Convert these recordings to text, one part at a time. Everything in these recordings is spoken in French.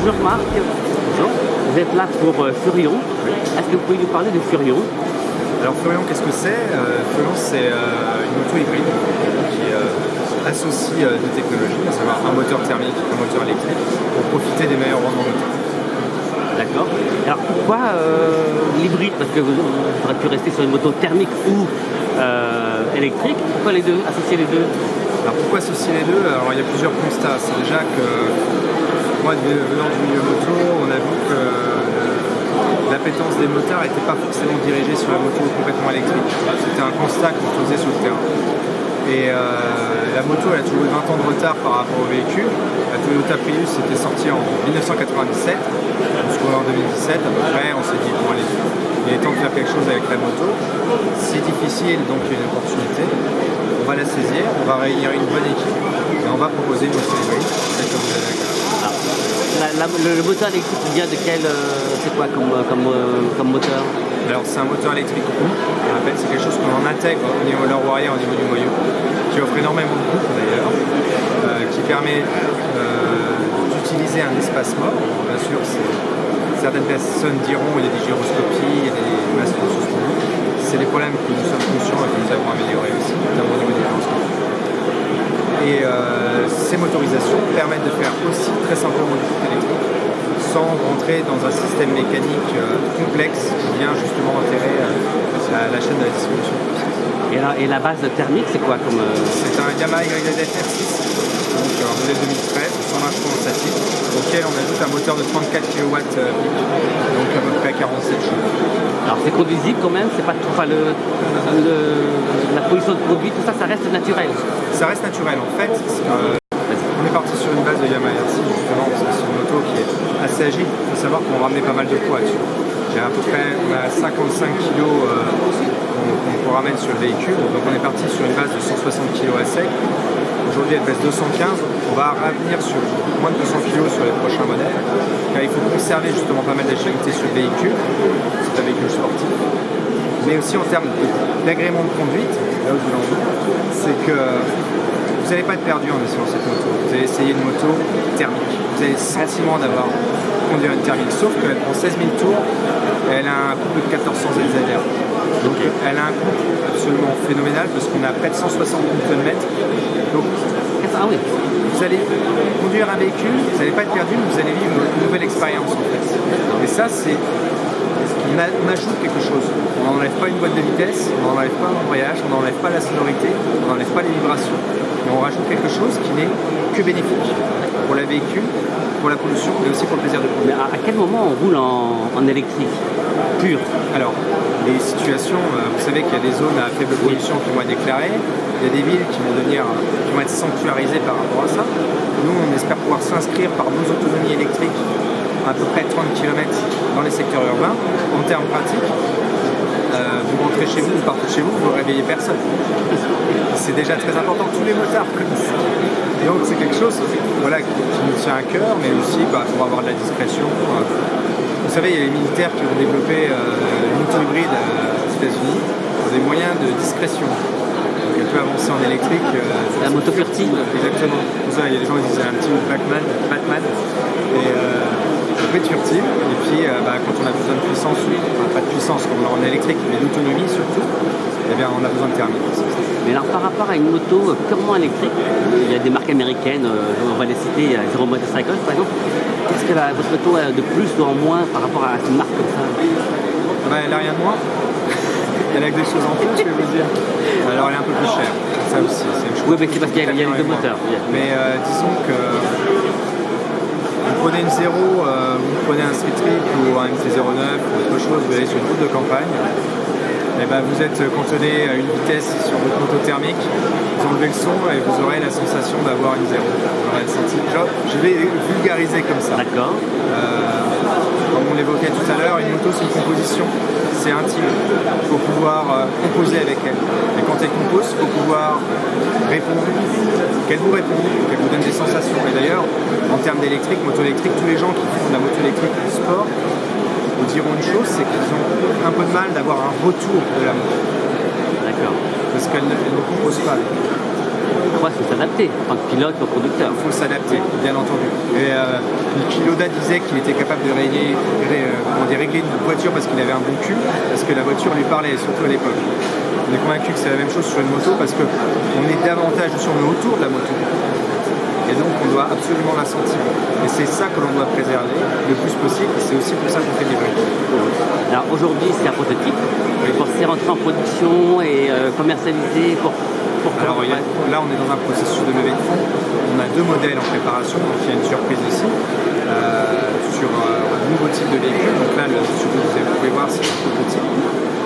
Bonjour Marc. Bonjour. Vous êtes là pour Furion. Est-ce que vous pouvez nous parler de Furion? Alors Furion, qu'est-ce que c'est? Furion, c'est une auto hybride qui associe deux technologies, à savoir un moteur thermique et un moteur électrique, pour profiter des meilleurs rendements moteurs. D'accord. Alors pourquoi l'hybride? Parce que vous auriez pu rester sur une moto thermique ou électrique. Pourquoi les deux? Associer les deux? Alors pourquoi associer les deux? Alors il y a plusieurs constats. C'est déjà que moi, venant du milieu moto, on a vu que l'appétence des motards n'était pas forcément dirigée sur la moto complètement électrique. C'était un constat qu'on faisait sur le terrain. Et la moto, elle a toujours eu 20 ans de retard par rapport au véhicule. La Toyota Prius était sortie en 1997. On se trouve en 2017 à peu près. On s'est dit, bon, allez, il est temps de faire quelque chose avec la moto. C'est difficile, donc il y a une opportunité. On va la saisir, on va réunir une bonne équipe et on va proposer une moto hybride. Le moteur électrique vient de quel... c'est quoi comme moteur? Alors c'est un moteur électrique coupe, on appelle, c'est quelque chose qu'on en intègre au niveau de leur arrière, au niveau du noyau, qui offre énormément de coupe d'ailleurs, qui permet d'utiliser un espace mort. Bien sûr, certaines personnes diront il y a des gyroscopies, il y a des masses de suspendues. C'est des problèmes que nous sommes conscients et que nous avons améliorés aussi, notamment au niveau des gyroscopies. Et ces motorisations permettent de faire aussi très simplement du foot électrique sans rentrer dans un système mécanique complexe qui vient justement enterrer la chaîne de la distribution. Et la base thermique, c'est quoi comme... C'est un Yamaha YZF R6, donc un modèle 2013, 120 chevaux statique, auquel on ajoute un moteur de 34 kW pic, donc à peu près 47 chevaux. Alors c'est conduisible quand même, c'est pas trop... Enfin, la pollution de produit, tout ça, ça reste naturel. Ça reste naturel. En fait, on est parti sur une base de Yamaha R6 justement parce que c'est une moto qui est assez agile. Il faut savoir qu'on ramenait pas mal de poids dessus. J'ai à peu près, on a 55 kg qu'on ramène sur le véhicule. Donc on est parti sur une base de 160 kg à sec. Aujourd'hui elle pèse 215. On va revenir sur moins de 200 kg sur les prochains modèles. Car il faut conserver justement pas mal d'agilité sur le véhicule. C'est un véhicule sportif. Mais aussi en termes d'agrément de conduite, là où je voulais en venir, c'est que vous n'allez pas être perdu en essayant cette moto. Vous allez essayer une moto thermique. Vous avez le sentiment d'avoir conduire une thermique, sauf qu'elle prend 16 000 tours et elle a un couple de 1400 ZZR. Donc elle a un couple absolument phénoménal parce qu'on a près de 160 Nm. Donc vous allez conduire un véhicule, vous n'allez pas être perdu, mais vous allez vivre une nouvelle expérience en fait. Et ça, c'est... On ajoute quelque chose. On n'enlève pas une boîte de vitesse, on n'enlève pas l'embrayage, on n'enlève pas la sonorité, on n'enlève pas les vibrations. Mais on rajoute quelque chose qui n'est que bénéfique pour la véhicule, pour la pollution, mais aussi pour le plaisir de conduire. Mais à quel moment on roule en électrique pur? Alors, les situations, vous savez qu'il y a des zones à faible pollution qui vont être déclarées, il y a des villes qui vont être sanctuarisées par rapport à ça. Nous, on espère pouvoir s'inscrire par nos autonomies électriques à peu près 30 km dans les secteurs urbains. En termes pratiques, vous rentrez chez vous, vous partez chez vous, vous ne réveillez personne. C'est déjà très important, tous les motards connaissent ça. Donc c'est quelque chose voilà, qui nous tient à cœur, mais aussi pour avoir de la discrétion. Vous savez, il y a les militaires qui ont développé une auto hybride aux États-Unis pour des moyens de discrétion. Donc elle peut avancer en électrique. C'est la moto furtive. Exactement. Pour ça, il y a des gens qui disent un petit Batman. Et ça peut être furtive. Et puis quand on a besoin de puissance, pas de puissance comme en électrique, mais d'autonomie surtout, eh bien on a besoin de thermique. Mais alors par rapport à une moto purement électrique, il y a des marques américaines, on va les citer, il y a Zero Motorcycle par exemple. Qu'est-ce que votre moto a de plus ou en moins par rapport à une marque comme ça? Elle n'a rien de moins. Elle a que des choses en plus, je vais vous dire. Alors elle est un peu plus chère. Ça aussi, c'est une chose. Oui, mais c'est parce qu'il y a les deux moteurs. Mais disons que vous prenez une 0, vous prenez un Street Trick ou un MT-09 ou autre chose, vous allez sur une route de campagne. Et vous êtes cantonné à une vitesse sur votre moto thermique, vous enlevez le son et vous aurez la sensation d'avoir une 0. Vous aurez le sentiment. Je vais vulgariser comme ça. D'accord. Comme on l'évoquait tout à l'heure, une moto c'est une composition, c'est intime. Il faut pouvoir composer avec elle. Et quand elle compose, il faut pouvoir répondre, qu'elle vous réponde, qu'elle vous donne des sensations. Et d'ailleurs, en termes d'électrique, moto électrique, tous les gens qui font de la moto électrique pour le sport vous diront une chose, c'est qu'ils ont un peu de mal d'avoir un retour de la moto. D'accord. Parce qu'elle ne compose pas. Après, il faut s'adapter en tant que pilote, ou conducteur. Il faut s'adapter, bien entendu. Et Niki Lauda disait qu'il était capable de régler une voiture parce qu'il avait un bon cul, parce que la voiture lui parlait, surtout à l'époque. On est convaincu que c'est la même chose sur une moto parce qu'on est davantage sur le autour de la moto. Et donc on doit absolument la sentir. Et c'est ça que l'on doit préserver le plus possible. Et c'est aussi pour ça qu'on fait des briques. Alors aujourd'hui, c'est un prototype. Vous pensez rentrer en production et commercialiser pour Alors là, on est dans un processus de levée de fonds. On a 2 modèles en préparation, donc il y a une surprise aussi sur un nouveau type de véhicule. Donc là, celui que vous pouvez voir, c'est un prototype.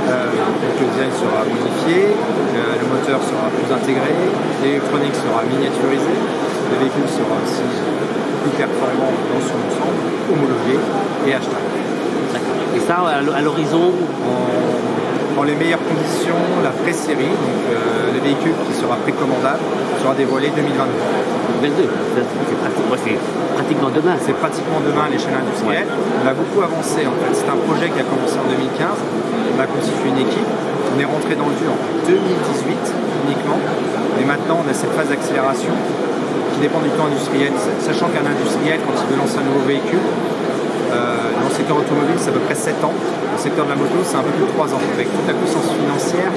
Donc le design sera modifié, le moteur sera plus intégré, l'électronique sera miniaturisée, le véhicule sera aussi plus performant dans son ensemble, homologué et achetable. Et ça, à l'horizon dans les meilleures conditions, la pré-série, donc le véhicule qui sera précommandable, sera dévoilé 2022. 2022, c'est pratiquement demain. C'est pratiquement demain à l'échelle industrielle. Ouais. On a beaucoup avancé en fait. C'est un projet qui a commencé en 2015. On a constitué une équipe. On est rentré dans le dur en 2018 uniquement. Et maintenant, on a cette phase d'accélération qui dépend du temps industriel. Sachant qu'un industriel, quand il veut lancer un nouveau véhicule, dans le secteur automobile, c'est à peu près 7 ans. Dans le secteur de la moto, c'est un peu plus de 3 ans, avec toute la puissance financière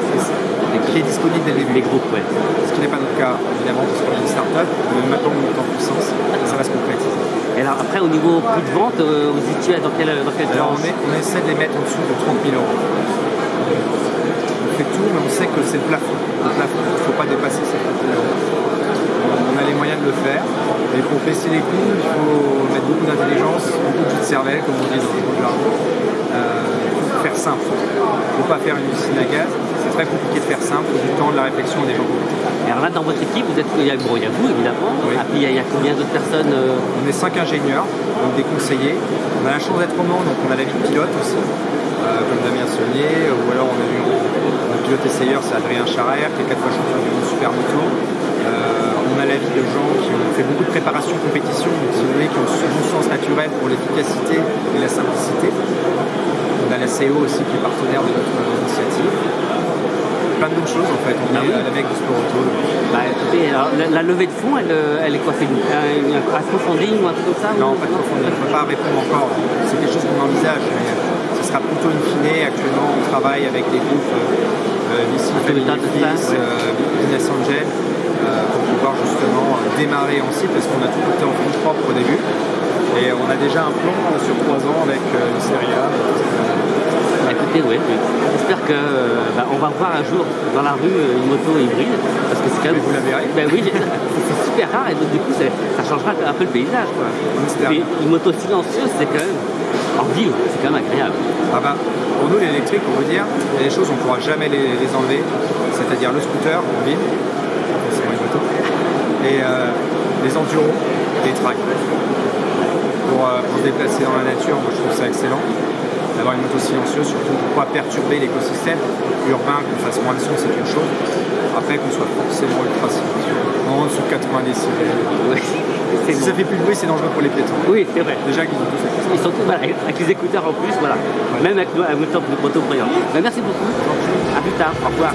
qui est disponible dès le début. Les groupes, ouais. Ce qui n'est pas notre cas, évidemment, parce qu'on est une start-up, mais maintenant on monte en puissance, ça va se concrétiser. Et alors après, au niveau prix de vente, vous situez dans quel alors, on essaie de les mettre en dessous de 30 000 euros. On fait tout, mais on sait que c'est le plafond. Le plafond, il ne faut pas dépasser ces 30 000 euros. On a les moyens de le faire. Et pour baisser les coûts, il faut mettre beaucoup d'intelligence, beaucoup de cervelle, comme on dit dans le jargon. Il faut faire simple. Il ne faut pas faire une usine à gaz. C'est très compliqué de faire simple. Il faut du temps, de la réflexion des gens. Et alors là, dans votre équipe, il y a vous évidemment. Oui. Et puis il y a combien d'autres personnes On est 5 ingénieurs, donc des conseillers. On a la chance d'être roman, donc on a la vie de pilote aussi, comme Damien Saunier, ou alors on a eu un pilote essayeur, c'est Adrien Charrère, qui est 4 fois champion du monde super moto. On a l'avis de gens qui ont fait beaucoup de préparation compétition, donc si vous voulez, qui ont ce bon sens naturel pour l'efficacité et la simplicité. On a la CEO aussi qui est partenaire de notre initiative. Plein de bonnes choses en fait, on est avec du sport auto. Bah écoutez, alors, la levée de fonds, elle est quoi? C'est un crowdfunding ou un truc comme ça? Non, pas de crowdfunding, on ne peut pas répondre encore. C'est quelque chose qu'on envisage, mais ce sera plutôt in fine. Actuellement, on travaille avec des groupes d'ici, Business Angel, pour pouvoir justement démarrer en site, parce qu'on a tout côté en fonds propres au début. Et on a déjà un plan sur 3 ans avec une série A. Écoutez, oui. J'espère qu'on va voir un jour dans la rue une moto hybride, parce que c'est quand même... Vous la verrez. Ben oui, c'est super rare, et donc du coup ça changera un peu le paysage, quoi. Mais une moto silencieuse, c'est quand même, en ville, c'est quand même agréable. Ah bah, pour nous l'électrique, on veut dire, il y a des choses on ne pourra jamais les enlever, c'est-à-dire le scooter en ville, forcément une moto, et les enduros, les tracks. Pour se déplacer dans la nature, moi je trouve ça excellent. D'avoir une moto silencieuse, surtout pour ne pas perturber l'écosystème urbain, qu'on fasse moins de son, c'est une chose. Après, qu'on soit forcément ultra silencieux, en dessous de 90 décibels. Oui, si ça fait plus de bruit, c'est dangereux pour les piétons. Oui, c'est vrai. Déjà qu'ils ont tous ça. Ils sont tous avec les écouteurs en plus, voilà. Ouais. Même avec un moteur de moto brillant. Merci beaucoup. À plus tard. Au revoir.